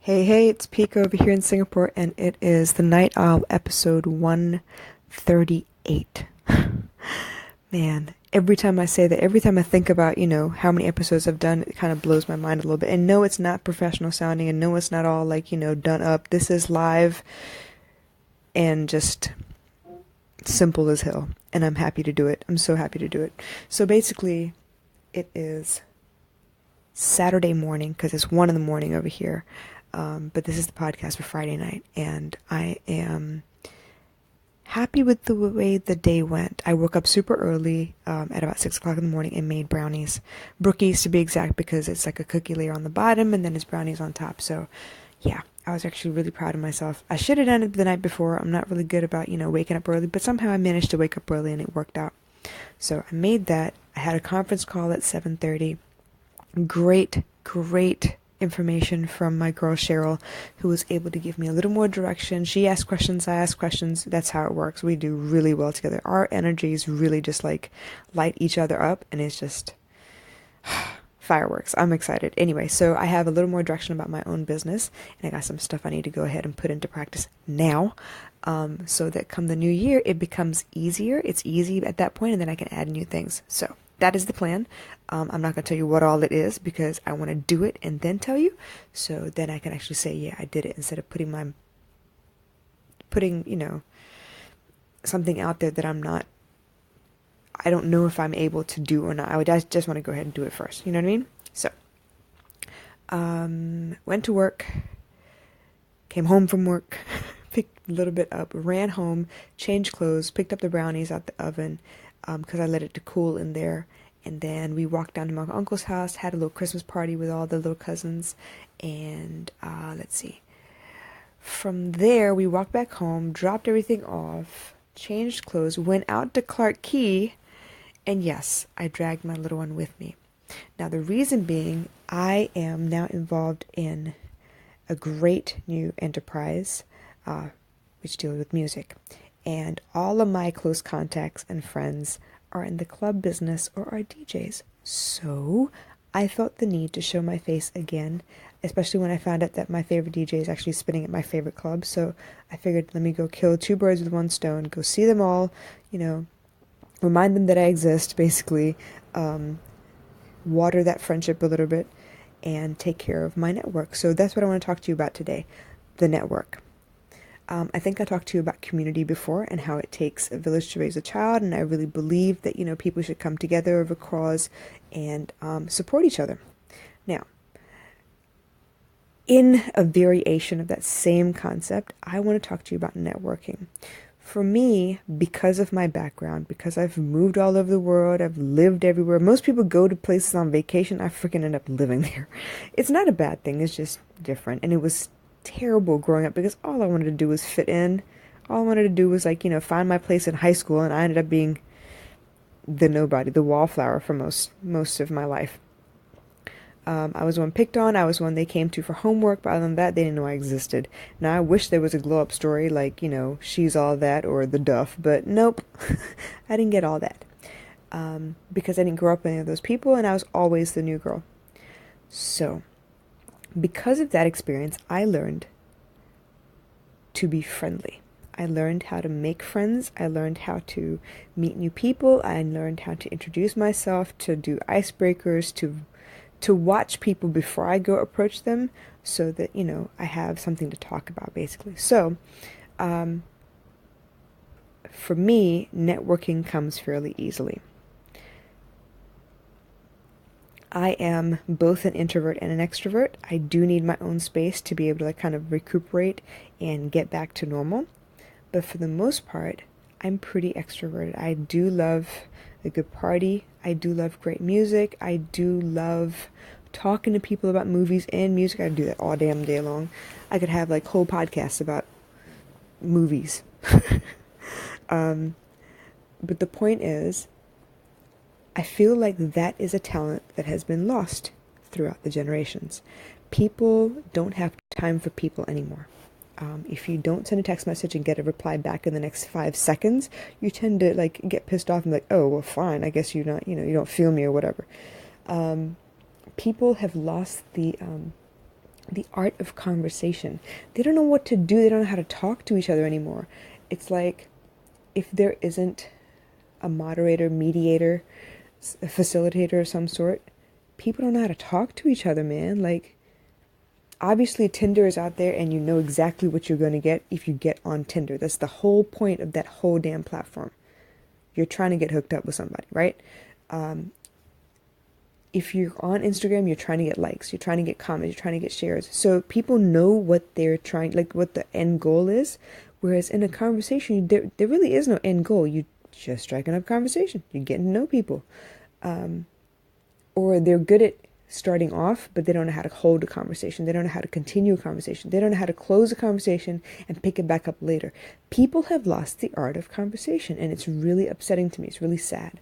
Hey, hey, it's Pika over here in Singapore, and it is the Night Owl episode 138. Man, every time I say that, every time I think about, how many episodes I've done, it kind of blows my mind a little bit. And no, it's not professional sounding, and no, it's not all like, done up. This is live and just simple as hell. And I'm happy to do it. I'm so happy to do it. So basically, it is Saturday morning, because it's 1 in the morning over here. But this is the podcast for Friday night, and I am happy with the way the day went. I woke up super early, at about 6 o'clock in the morning, and made brownies. Brookies to be exact, because it's like a cookie layer on the bottom, and then it's brownies on top. So, yeah, I was actually really proud of myself. I should have done it the night before. I'm not really good about, waking up early, but somehow I managed to wake up early, and it worked out. So I made that. I had a conference call at 7:30. Great information from my girl Cheryl, who was able to give me a little more direction. She asked questions, I asked questions. That's how it works. We do really well together. Our energies really just like light each other up, and it's just fireworks. I'm excited. Anyway, so I have a little more direction about my own business, and I got some stuff I need to go ahead and put into practice now, so that come the new year, it becomes easier. It's easy at that point, and then I can add new things. So that is the plan. I'm not going to tell you what all it is, because I want to do it and then tell you. So then I can actually say, yeah, I did it, instead of putting, something out there that I don't know if I'm able to do or not. I just want to go ahead and do it first. You know what I mean? So, went to work, came home from work, picked a little bit up, ran home, changed clothes, picked up the brownies out the oven, because I let it to cool in there. And then we walked down to my uncle's house, had a little Christmas party with all the little cousins. And let's see. From there, we walked back home, dropped everything off, changed clothes, went out to Clark Key. And yes, I dragged my little one with me. Now, the reason being, I am now involved in a great new enterprise, which deals with music. And all of my close contacts and friends are in the club business or are DJs. So I felt the need to show my face again, especially when I found out that my favorite DJ is actually spinning at my favorite club. So I figured, let me go kill two birds with one stone, go see them all, remind them that I exist, basically, water that friendship a little bit, and take care of my network. So that's what I want to talk to you about today, the network. I think I talked to you about community before and how it takes a village to raise a child, and I really believe that, people should come together over a cause and support each other. Now, in a variation of that same concept, I want to talk to you about networking. For me, because of my background, because I've moved all over the world, I've lived everywhere. Most people go to places on vacation. I freaking end up living there. It's not a bad thing. It's just different. And it was terrible growing up, because all I wanted to do was fit in. All I wanted to do was find my place in high school, and I ended up being the nobody, the wallflower for most of my life. I was one picked on. I was one they came to for homework, but other than that, they didn't know I existed. Now, I wish there was a glow up story like, She's All That or The Duff, but nope, I didn't get all that. Because I didn't grow up with any of those people, and I was always the new girl. So, because of that experience, I learned to be friendly. I learned how to make friends. I learned how to meet new people. I learned how to introduce myself, to do icebreakers, to watch people before I go approach them, so that, I have something to talk about, basically. So, for me, networking comes fairly easily. I am both an introvert and an extrovert. I do need my own space to be able to kind of recuperate and get back to normal. But for the most part, I'm pretty extroverted. I do love a good party. I do love great music. I do love talking to people about movies and music. I do that all damn day long. I could have whole podcasts about movies. But the point is, I feel like that is a talent that has been lost throughout the generations. People don't have time for people anymore. If you don't send a text message and get a reply back in the next 5 seconds, you tend to get pissed off and oh, well, fine, I guess you're not, you don't feel me or whatever. People have lost the the art of conversation. They don't know what to do. They don't know how to talk to each other anymore. It's like if there isn't a moderator, mediator, a facilitator of some sort, people don't know how to talk to each other, man. Like, obviously, Tinder is out there and you know exactly what you're going to get if you get on Tinder. That's the whole point of that whole damn platform. You're trying to get hooked up with somebody, right? If you're on Instagram, you're trying to get likes, you're trying to get comments, you're trying to get shares. So people know what they're trying, like what the end goal is. Whereas in a conversation, there really is no end goal. You just striking up conversation. You're getting to know people. Or they're good at starting off, but they don't know how to hold a conversation. They don't know how to continue a conversation. They don't know how to close a conversation and pick it back up later. People have lost the art of conversation, and it's really upsetting to me. It's really sad.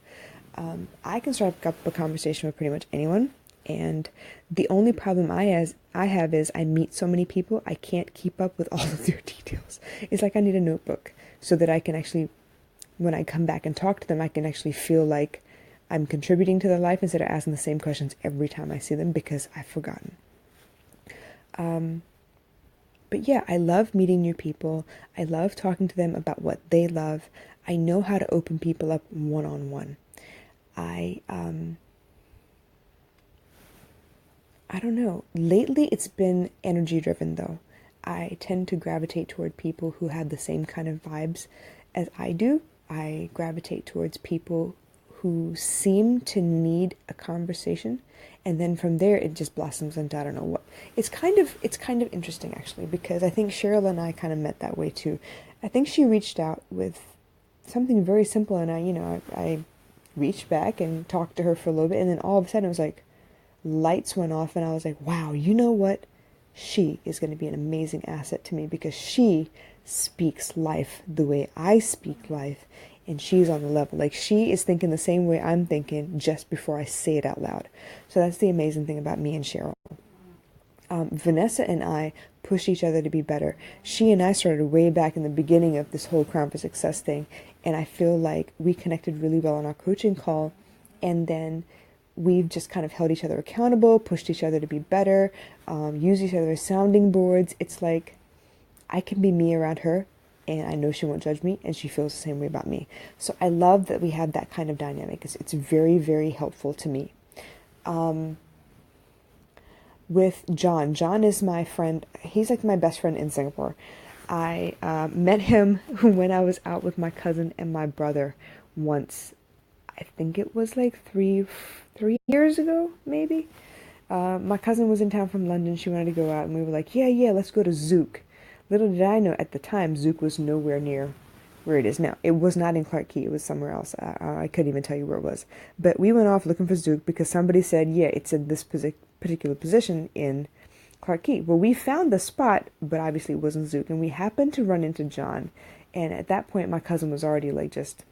I can start up a conversation with pretty much anyone, and the only problem I have is I meet so many people, I can't keep up with all of their details. It's like I need a notebook so that I can actually, when I come back and talk to them, I can actually feel like I'm contributing to their life instead of asking the same questions every time I see them because I've forgotten. But yeah, I love meeting new people. I love talking to them about what they love. I know how to open people up one-on-one. I don't know. Lately, it's been energy driven though. I tend to gravitate toward people who have the same kind of vibes as I do. I gravitate towards people who seem to need a conversation, and then from there it just blossoms into I don't know what. It's kind of interesting actually, because I think Cheryl and I kind of met that way too. I think she reached out with something very simple, and I reached back and talked to her for a little bit, and then all of a sudden it was like lights went off, and I was like, wow, you know what? She is going to be an amazing asset to me because she speaks life the way I speak life, and she's on the level. Like, she is thinking the same way I'm thinking just before I say it out loud. So that's the amazing thing about me and Cheryl. Vanessa and I push each other to be better. She and I started way back in the beginning of this whole Crown for Success thing, and I feel like we connected really well on our coaching call, and then we've just kind of held each other accountable, pushed each other to be better, used each other as sounding boards. It's like I can be me around her, and I know she won't judge me, and she feels the same way about me. So I love that we have that kind of dynamic. It's very, very helpful to me. With John. John is my friend. He's like my best friend in Singapore. I met him when I was out with my cousin and my brother once. I think it was like three years ago, maybe. My cousin was in town from London. She wanted to go out, and we were like, yeah, let's go to Zouk. Little did I know at the time, Zouk was nowhere near where it is now. It was not in Clarke Quay. It was somewhere else. I couldn't even tell you where it was. But we went off looking for Zouk because somebody said, yeah, it's in this particular position in Clarke Quay. Well, we found the spot, but obviously it wasn't Zouk. And we happened to run into John. And at that point, my cousin was already like just,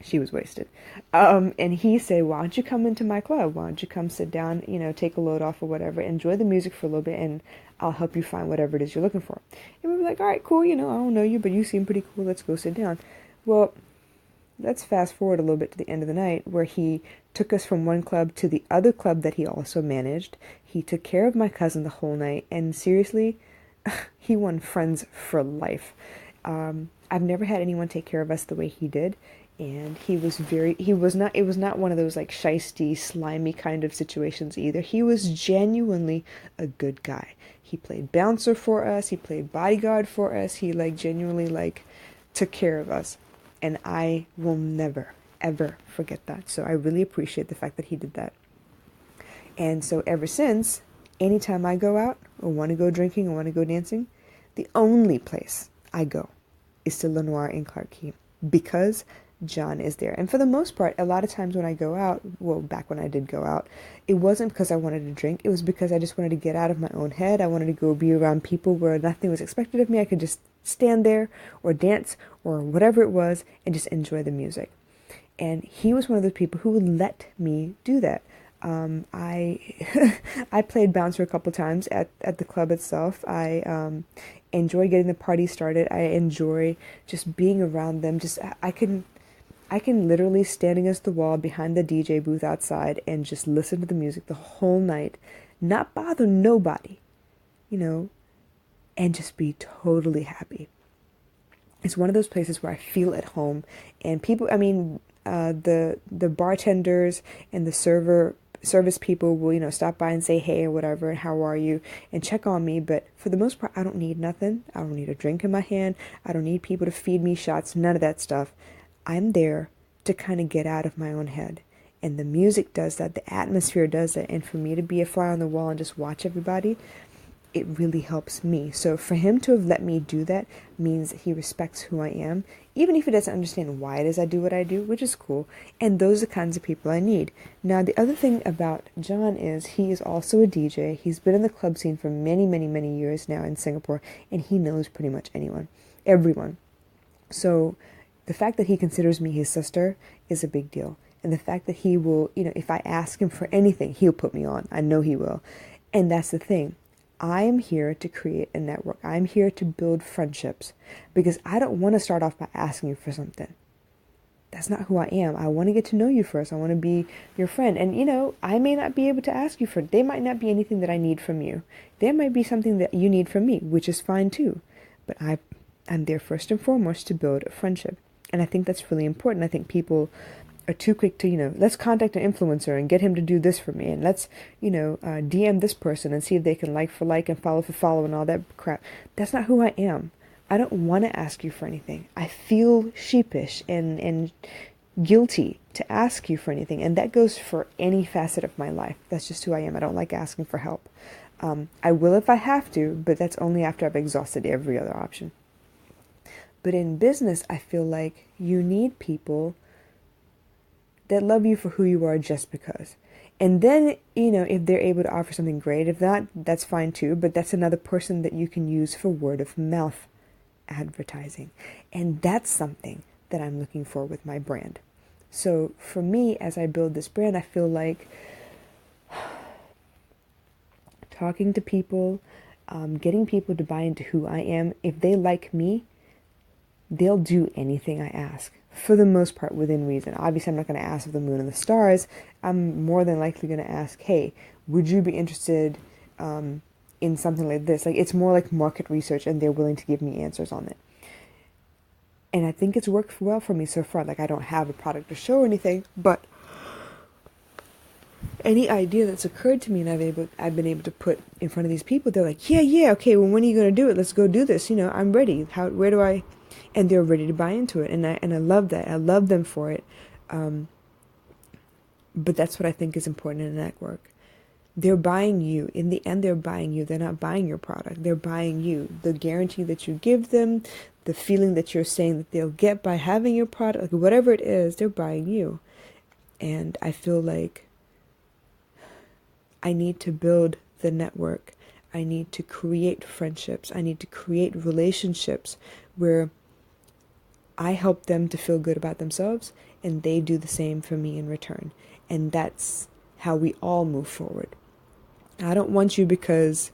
she was wasted. And he said, why don't you come into my club? Why don't you come sit down, take a load off or whatever, enjoy the music for a little bit, and I'll help you find whatever it is you're looking for. And we were like, all right, cool, I don't know you, but you seem pretty cool. Let's go sit down. Well, let's fast forward a little bit to the end of the night, where he took us from one club to the other club that he also managed. He took care of my cousin the whole night, and seriously, he won friends for life. I've never had anyone take care of us the way he did. And it was not one of those like shisty, slimy kind of situations either. He was genuinely a good guy. He played bouncer for us. He played bodyguard for us. He like genuinely like took care of us. And I will never, ever forget that. So I really appreciate the fact that he did that. And so ever since, anytime I go out or want to go drinking or want to go dancing, the only place I go is to Lenoir in Clarke Quay, because John is there. And for the most part, a lot of times when I go out, well, back when I did go out, it wasn't because I wanted to drink. It was because I just wanted to get out of my own head. I wanted to go be around people where nothing was expected of me. I could just stand there or dance or whatever it was and just enjoy the music. And he was one of those people who would let me do that. I I played bouncer a couple times at the club itself. I enjoy getting the party started. I enjoy just being around them. I can literally stand against the wall behind the DJ booth outside and just listen to the music the whole night, not bother nobody, you know, and just be totally happy. It's one of those places where I feel at home, and people, I mean, the bartenders and the service people will, stop by and say hey or whatever, and how are you, and check on me. But for the most part, I don't need nothing. I don't need a drink in my hand. I don't need people to feed me shots. None of that stuff. I'm there to kind of get out of my own head. And the music does that, the atmosphere does that. And for me to be a fly on the wall and just watch everybody, it really helps me. So for him to have let me do that means that he respects who I am, even if he doesn't understand why it is I do what I do, which is cool. And those are the kinds of people I need. Now, the other thing about John is he is also a DJ. He's been in the club scene for many, many, many years now in Singapore, and he knows pretty much everyone. So the fact that he considers me his sister is a big deal. And the fact that he will, if I ask him for anything, he'll put me on. I know he will. And that's the thing. I am here to create a network. I'm here to build friendships because I don't want to start off by asking you for something. That's not who I am. I want to get to know you first. I want to be your friend. And, I may not be able to ask you for, they might not be anything that I need from you. There might be something that you need from me, which is fine too. But I'm there first and foremost to build a friendship. And I think that's really important. I think people are too quick to, let's contact an influencer and get him to do this for me. And let's, DM this person and see if they can like for like and follow for follow and all that crap. That's not who I am. I don't want to ask you for anything. I feel sheepish and guilty to ask you for anything. And that goes for any facet of my life. That's just who I am. I don't like asking for help. I will if I have to, but that's only after I've exhausted every other option. But in business, I feel like you need people that love you for who you are just because. And then, if they're able to offer something great, if not, that's fine too, but that's another person that you can use for word of mouth advertising. And that's something that I'm looking for with my brand. So for me, as I build this brand, I feel like talking to people, getting people to buy into who I am, if they like me, they'll do anything I ask. For the most part, within reason. Obviously, I'm not going to ask for the moon and the stars. I'm more than likely going to ask, hey, would you be interested in something like this? Like, it's more like market research, and they're willing to give me answers on it. And I think it's worked well for me so far. Like, I don't have a product to show or anything, but any idea that's occurred to me and I've been able to put in front of these people, they're like, yeah, okay, well, when are you going to do it? Let's go do this. I'm ready. Where do I... And they're ready to buy into it. And I love that. I love them for it. But that's what I think is important in a network. They're buying you. In the end, they're buying you. They're not buying your product. They're buying you. The guarantee that you give them, the feeling that you're saying that they'll get by having your product, like whatever it is, they're buying you. And I feel like I need to build the network. I need to create friendships. I need to create relationships where I help them to feel good about themselves, and they do the same for me in return. And that's how we all move forward. I don't want you because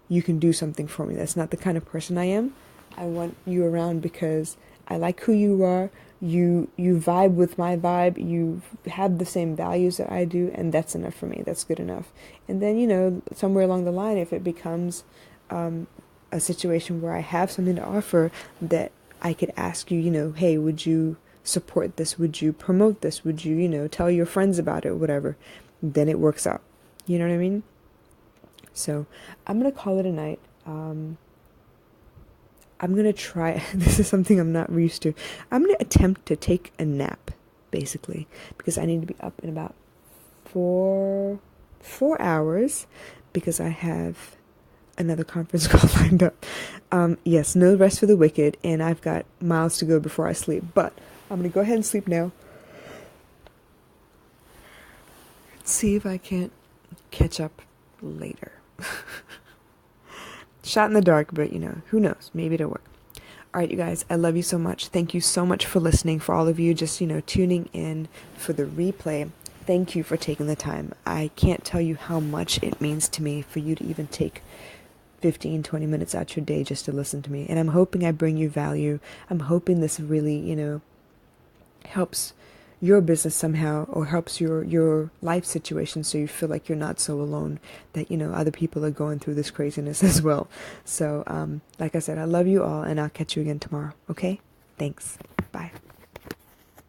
you can do something for me. That's not the kind of person I am. I want you around because I like who you are. You vibe with my vibe. You have the same values that I do, and that's enough for me. That's good enough. And then, somewhere along the line, if it becomes a situation where I have something to offer that I could ask you, hey, would you support this? Would you promote this? Would you, tell your friends about it, whatever? Then it works out. You know what I mean? So I'm going to call it a night. I'm going to try, this is something I'm not used to. I'm going to attempt to take a nap, basically, because I need to be up in about 4 hours because I have another conference call lined up. Yes, no rest for the wicked, and I've got miles to go before I sleep, but I'm going to go ahead and sleep now. See if I can't catch up later. Shot in the dark, but who knows? Maybe it'll work. All right, you guys, I love you so much. Thank you so much for listening. For all of you just, tuning in for the replay, thank you for taking the time. I can't tell you how much it means to me for you to even take 15-20 minutes out your day just to listen to me. And I'm hoping I bring you value. I'm hoping this really, helps your business somehow, or helps your life situation, so you feel like you're not so alone, that other people are going through this craziness as well. So like I said, I love you all, and I'll catch you again tomorrow. Okay, thanks. Bye.